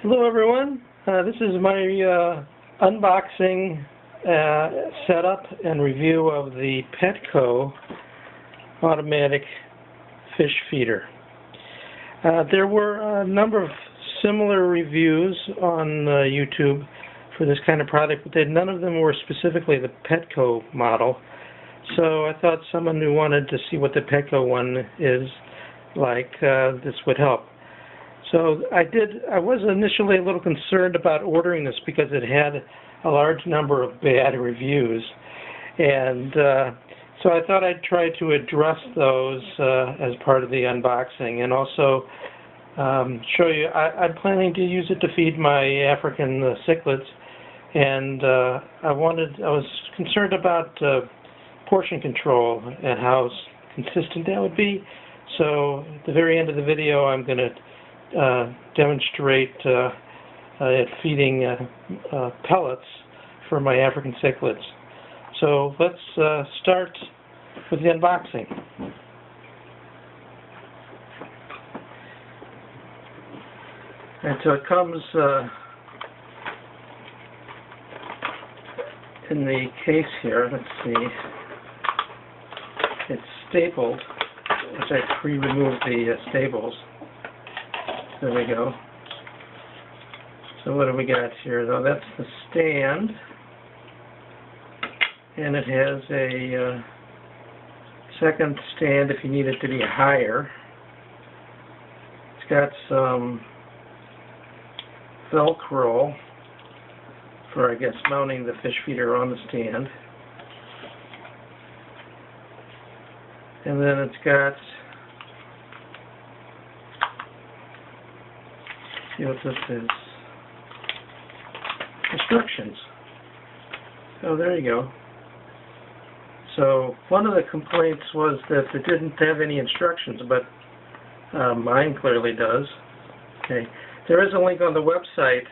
Hello everyone, this is my unboxing setup and review of the Petco Automatic Fish Feeder. There were a number of similar reviews on YouTube for this kind of product, but none of them were specifically the Petco model. So I thought someone who wanted to see what the Petco one is like, this would help. So I was initially a little concerned about ordering this because it had a large number of bad reviews, and so I thought I'd try to address those as part of the unboxing, and also show you. I'm planning to use it to feed my African cichlids, and I was concerned about portion control and how consistent that would be. So at the very end of the video, I'm going to demonstrate it feeding pellets for my African cichlids. So let's start with the unboxing. And so it comes in the case here. Let's see. It's stapled, which I pre-removed the staples. There we go. So what do we got here, though? That's the stand, and it has a second stand if you need it to be higher. It's got some Velcro for, I guess, mounting the fish feeder on the stand. And then it's got, see what this is, instructions. Oh, there you go. So one of the complaints was that it didn't have any instructions, but mine clearly does. Okay, there is a link on the website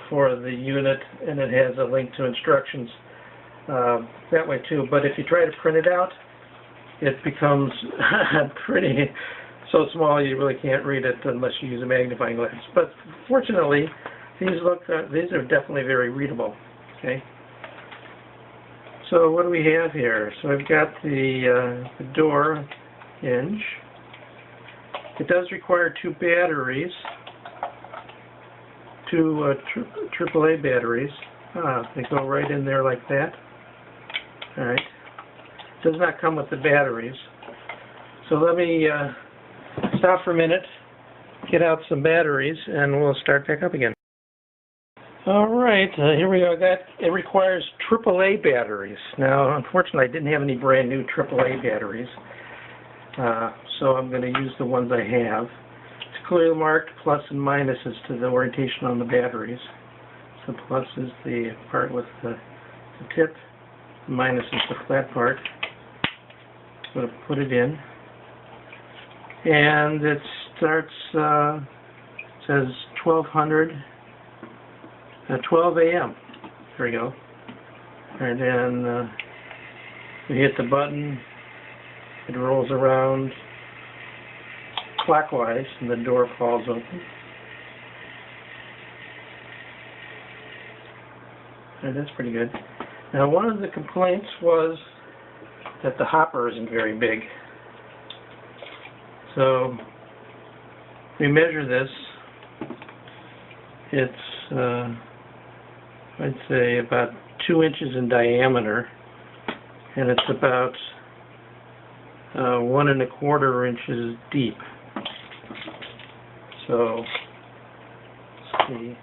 for the unit, and it has a link to instructions that way too. But if you try to print it out, it becomes pretty so small you really can't read it unless you use a magnifying glass. But fortunately, these are definitely very readable. Okay. So what do we have here? So I've got the door hinge. It does require two batteries, two AAA batteries. They go right in there like that. All right. It does not come with the batteries. So let me stop for a minute, get out some batteries, and we'll start back up again. All right, here we go. It requires AAA batteries. Now, unfortunately, I didn't have any brand new AAA batteries, so I'm going to use the ones I have. It's clearly marked plus and minuses to the orientation on the batteries. So plus is the part with the tip, minus is the flat part. I'm going to put it in. And it starts, says 1200, 12 a.m. There we go. And then we hit the button, it rolls around clockwise, and the door falls open. And that's pretty good. Now, one of the complaints was that the hopper isn't very big. So we measure this. It's I'd say about 2 inches in diameter, and it's about 1 1/4 inches deep. So let's see.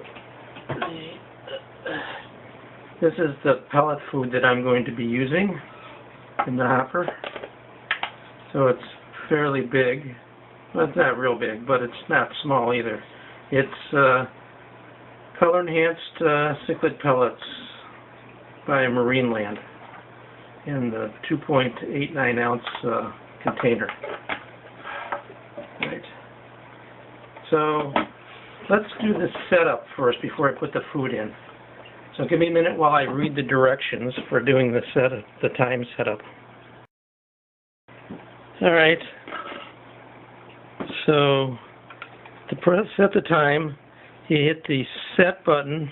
This is the pellet food that I'm going to be using in the hopper. So it's fairly big. Well, it's not real big, but it's not small either. It's color-enhanced cichlid pellets by Marineland in the 2.89 ounce container. Right. So let's do the setup first before I put the food in. So give me a minute while I read the directions for doing the time setup. All right. So to set the time, you hit the set button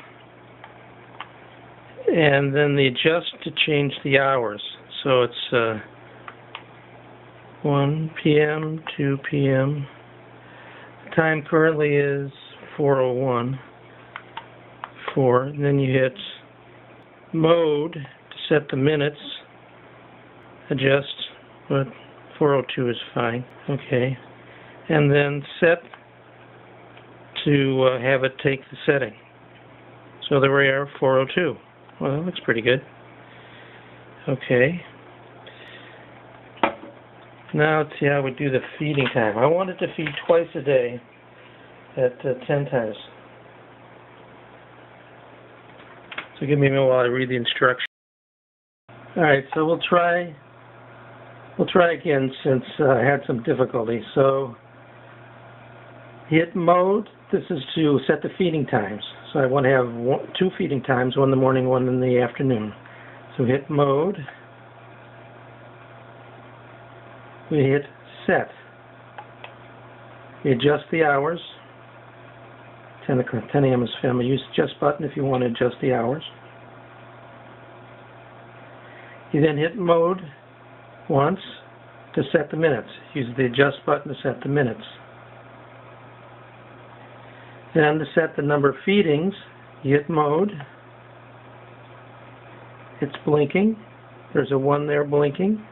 and then the adjust to change the hours. So it's 1 p.m., 2 p.m. The time currently is 4:01. And then you hit mode to set the minutes. Adjust, but 4:02 is fine. Okay. And then set to have it take the setting. So there we are, 4:02. Well, that looks pretty good. Okay. Now let's see how we do the feeding time. I want it to feed twice a day at 10 times. So give me a minute while I read the instructions. Alright, so we'll try again since I had some difficulty. So hit mode. This is to set the feeding times. So I want to have two feeding times, one in the morning, one in the afternoon. So hit mode. We hit set. We adjust the hours. 10 a.m. is family. Use the adjust button if you want to adjust the hours. You then hit mode once to set the minutes. Use the adjust button to set the minutes. Then to set the number of feedings, you hit mode. It's blinking. There's a 1 there blinking.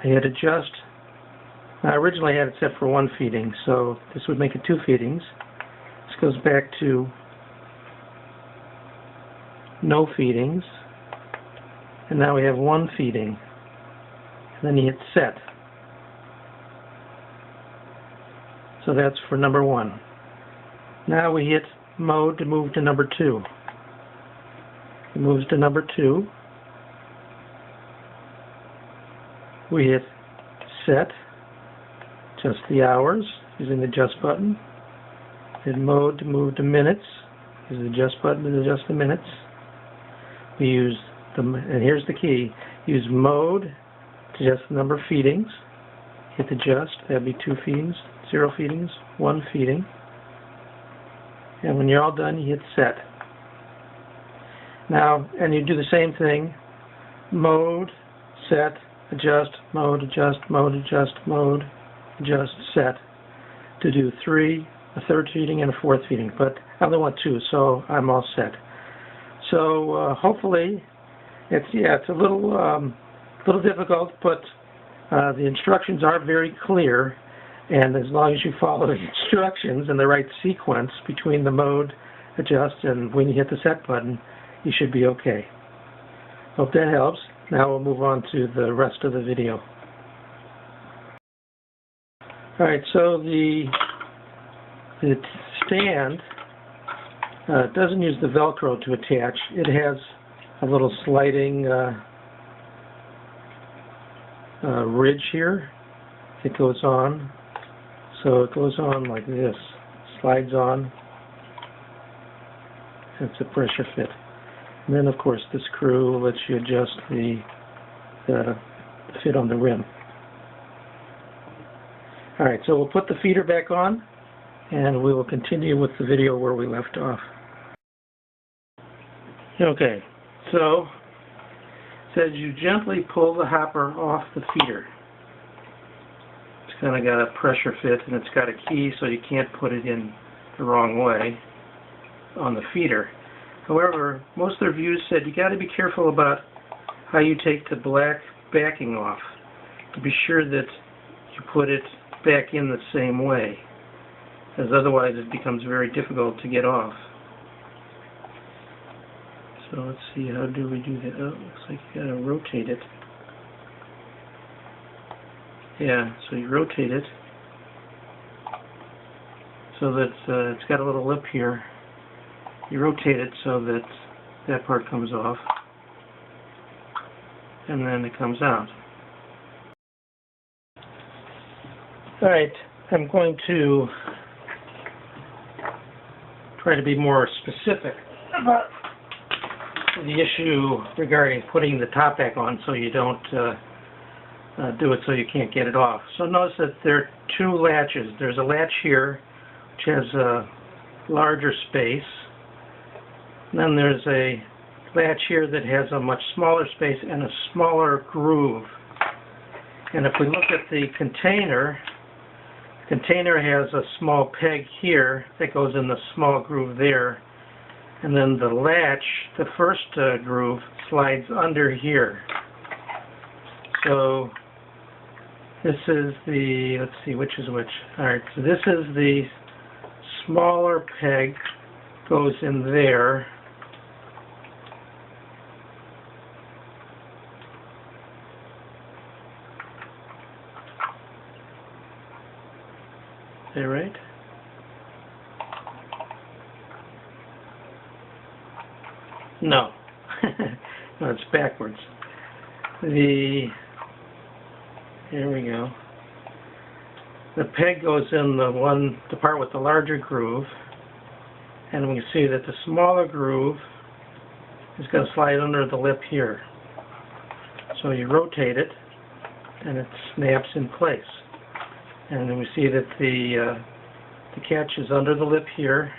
I hit adjust. Now, originally I had it set for 1 feeding, so this would make it 2 feedings. This goes back to no feedings. And now we have 1 feeding. And then you hit set. So that's for number 1. Now we hit mode to move to number 2. It moves to number 2. We hit set, adjust the hours using the adjust button. Hit mode to move to minutes, use the adjust button to adjust the minutes. We use and here's the key, use mode to adjust the number of feedings. Hit adjust, that'd be 2 feedings, 0 feedings, 1 feeding. And when you're all done, you hit set. Now, and you do the same thing, mode, set, adjust, mode, adjust, mode, adjust, mode, adjust, set, to do 3, a 3rd feeding, and a 4th feeding. But I only want 2, so I'm all set. So hopefully, it's a little difficult, but the instructions are very clear, and as long as you follow the instructions in the right sequence between the mode, adjust, and when you hit the set button, you should be okay. Hope that helps. Now we'll move on to the rest of the video. Alright, so the stand doesn't use the Velcro to attach. It has a little sliding ridge here. It goes on. So it goes on like this. Slides on. It's a pressure fit. And then, of course, the screw lets you adjust the fit on the rim. Alright, so we'll put the feeder back on, and we will continue with the video where we left off. Okay, so it says you gently pull the hopper off the feeder. It's kind of got a pressure fit, and it's got a key so you can't put it in the wrong way on the feeder. However, most of the reviews said you got to be careful about how you take the black backing off to be sure that you put it back in the same way, as otherwise it becomes very difficult to get off. So let's see, how do we do that? Oh, looks like you got to rotate it. Yeah, so you rotate it so that it's got a little lip here. You rotate it so that that part comes off, and then it comes out. Alright, I'm going to try to be more specific about the issue regarding putting the top back on so you don't do it so you can't get it off. So notice that there are two latches. There's a latch here which has a larger space. And then there's a latch here that has a much smaller space and a smaller groove. And if we look at the container has a small peg here that goes in the small groove there. And then the latch, the first groove, slides under here. So this is the, let's see, which is which. Alright, so this is the smaller peg, goes in there. Is that right? No. No, it's backwards. Here we go. The peg goes in the part with the larger groove, and we can see that the smaller groove is going to slide under the lip here. So you rotate it, and it snaps in place. And then we see that the catch is under the lip here,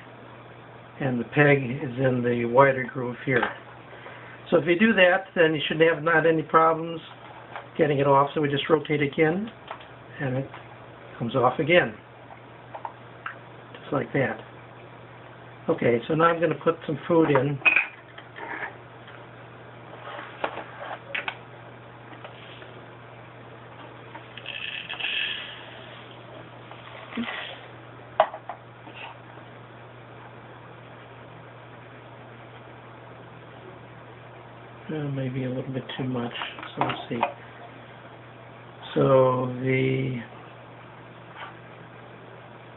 and the peg is in the wider groove here. So if you do that, then you shouldn't have not any problems getting it off. So we just rotate again, and it comes off again, just like that. Okay, so now I'm going to put some food in. Maybe a little bit too much, so let's see. So the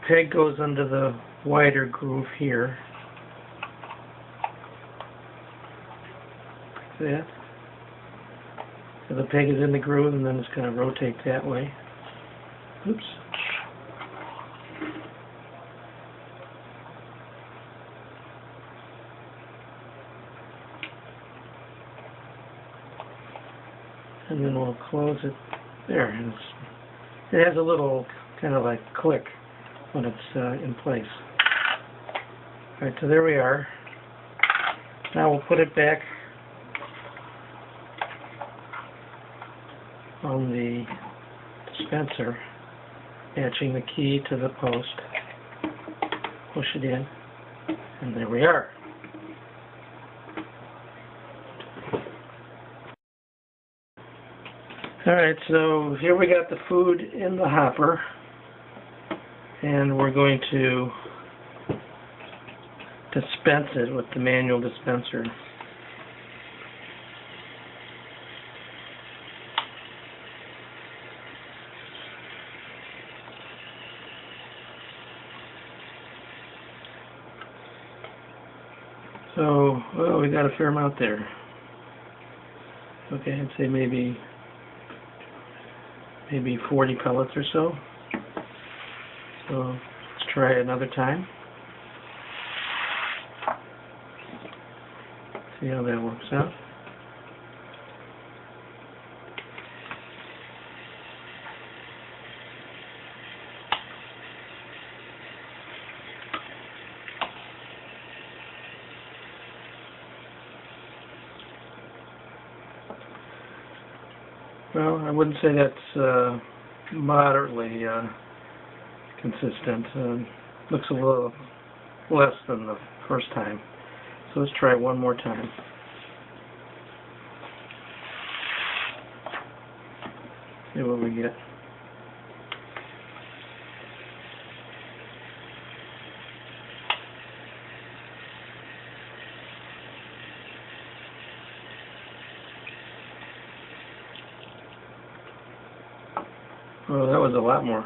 peg goes under the wider groove here. Like that. So the peg is in the groove, and then it's going to rotate that way. Oops. And then we'll close it there. And it has a little kind of like click when it's in place. Alright, so there we are. Now we'll put it back on the dispenser, matching the key to the post. Push it in, and there we are. Alright, so here we got the food in the hopper, and we're going to dispense it with the manual dispenser. So, well, we got a fair amount there. Okay, I'd say maybe 40 pellets or so. So let's try another time. See how that works out. Well, I wouldn't say that's moderately consistent. Looks a little less than the first time. So let's try it one more time. See what we get. Oh, that was a lot more.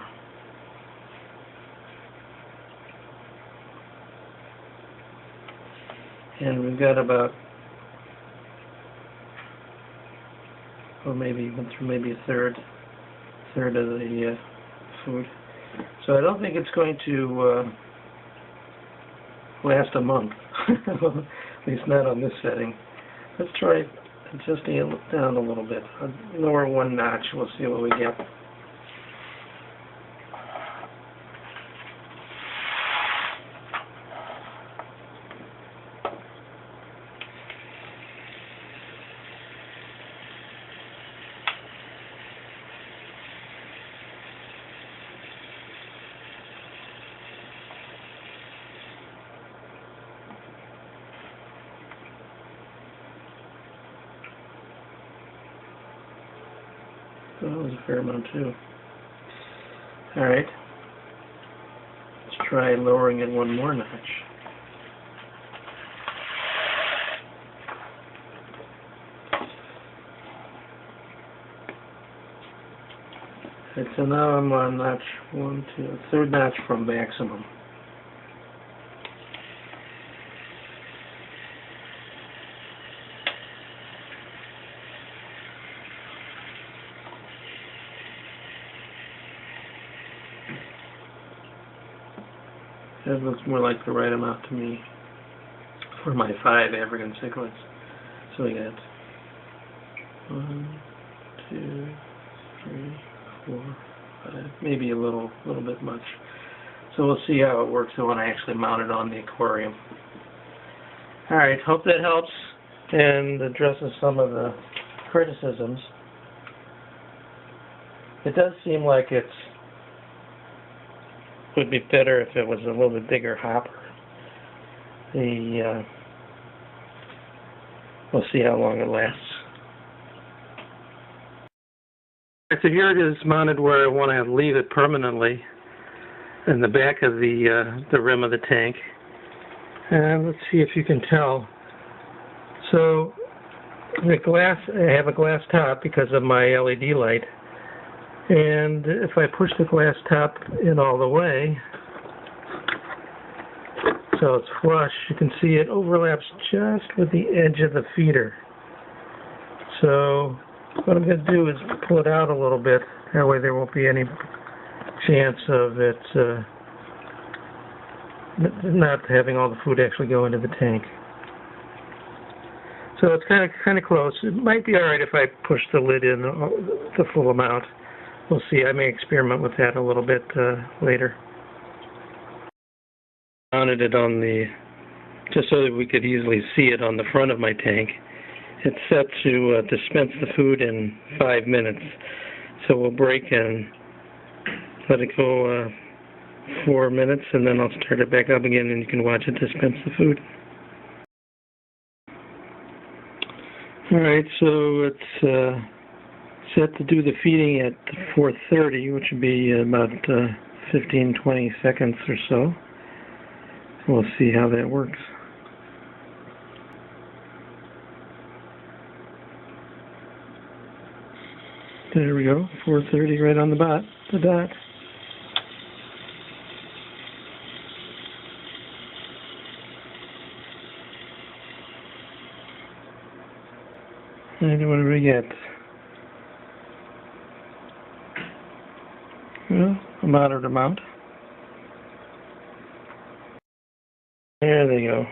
And we've got about, well, maybe went through maybe a third of the food. So I don't think it's going to last a month. At least not on this setting. Let's try adjusting it down a little bit. I'll lower one notch. We'll see what we get. So that was a fair amount too. Alright. Let's try lowering it one more notch. Okay, so now I'm on notch 1, 2, third notch from maximum. That looks more like the right amount to me for my 5 African cichlids. So we got 1, 2, 3, 4, 5, maybe a little bit much. So we'll see how it works when I actually mount it on the aquarium. Alright, hope that helps and addresses some of the criticisms. It does seem like it would be better if it was a little bit bigger hopper. We'll see how long it lasts. So here it is mounted where I want to leave it permanently in the back of the rim of the tank. And let's see if you can tell. So the glass, I have a glass top because of my LED light. And if I push the glass top in all the way, so it's flush, you can see it overlaps just with the edge of the feeder. So what I'm going to do is pull it out a little bit. That way there won't be any chance of it not having all the food actually go into the tank. So it's kind of close. It might be all right if I push the lid in the full amount. We'll see. I may experiment with that a little bit later. Mounted it on just so that we could easily see it on the front of my tank. It's set to dispense the food in 5 minutes. So we'll break and let it go 4 minutes, and then I'll start it back up again, and you can watch it dispense the food. Alright, so it's set to do the feeding at 4:30, which would be about 15-20 seconds or so. We'll see how that works. There we go, 4:30 right on the dot. And what do we get? Well, a moderate amount. There they go.